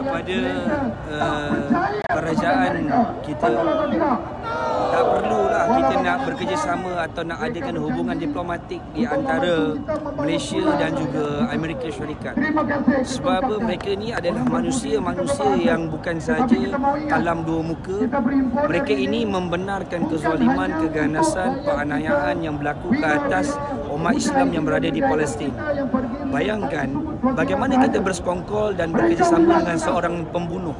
kepada kerajaan kita, tak perlulah kita nak bekerjasama atau nak adakan hubungan diplomatik di antara Malaysia dan juga Amerika Syarikat. Sebab mereka ni adalah manusia-manusia yang bukan saja kalam dua muka. Mereka ini membenarkan kezaliman, keganasan, penganiayaan yang berlaku ke atas umat Islam yang berada di Palestin. Bayangkan bagaimana kita bersekongkol dan bekerjasama dengan seorang pembunuh.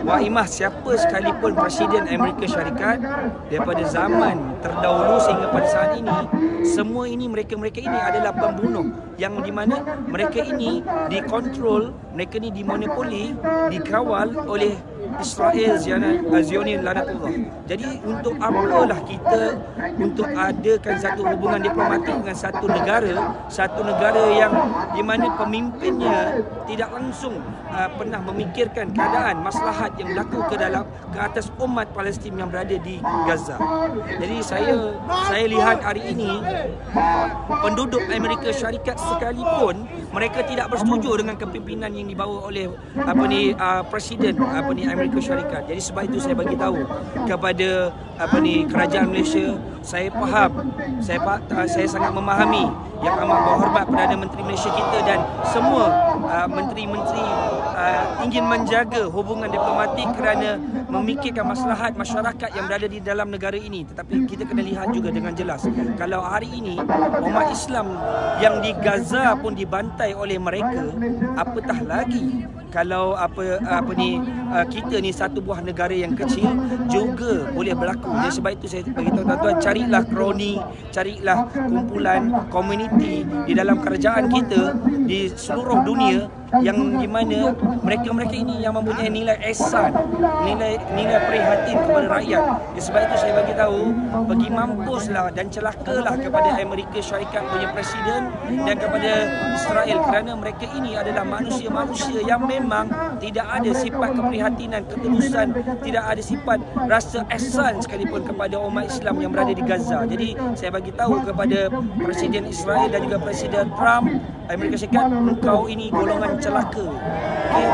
Wak Imah, siapa sekalipun Presiden Amerika Syarikat daripada zaman terdahulu sehingga pada saat ini, semua ini mereka ini adalah pembunuh yang di mana mereka ini dikontrol, mereka ini dimonopoli, dikawal oleh Israel Zionin lanatullah. Jadi untuk apalah kita untuk adakan satu hubungan diplomatik dengan satu negara yang di mana pemimpinnya tidak langsung pernah memikirkan keadaan maslahat yang berlaku ke atas umat Palestin yang berada di Gaza. Jadi saya lihat hari ini penduduk Amerika Syarikat sekalipun mereka tidak bersetuju dengan kepimpinan yang dibawa oleh Presiden Amerika Syarikat. Jadi sebab itu saya bagi tahu kepada kerajaan Malaysia, saya faham, saya sangat memahami Yang Amat Berhormat Perdana Menteri Malaysia kita dan semua menteri-menteri ingin menjaga hubungan diplomatik kerana memikirkan maslahat masyarakat yang berada di dalam negara ini. Tetapi kita kena lihat juga dengan jelas, kalau hari ini umat Islam yang di Gaza pun dibantai oleh mereka, apatah lagi kalau kita ni satu buah negara yang kecil juga boleh berlaku. Jadi sebab itu saya beritahu tuan-tuan, carilah kroni, carilah kumpulan komuniti di dalam kerajaan kita di seluruh dunia yang di mana mereka ini yang mempunyai nilai ihsan, nilai prihatin kepada rakyat. Sebab itu saya bagi tahu, pergi mampuslah dan celakalah kepada Amerika Syarikat punya presiden dan kepada Israel, kerana mereka ini adalah manusia-manusia yang memang tidak ada sifat keprihatinan, ketulusan, tidak ada sifat rasa ihsan sekalipun kepada umat Islam yang berada di Gaza. Jadi saya bagi tahu kepada Presiden Israel dan juga Presiden Trump Amerika Syarikat, engkau ini golongan celaka. Okay?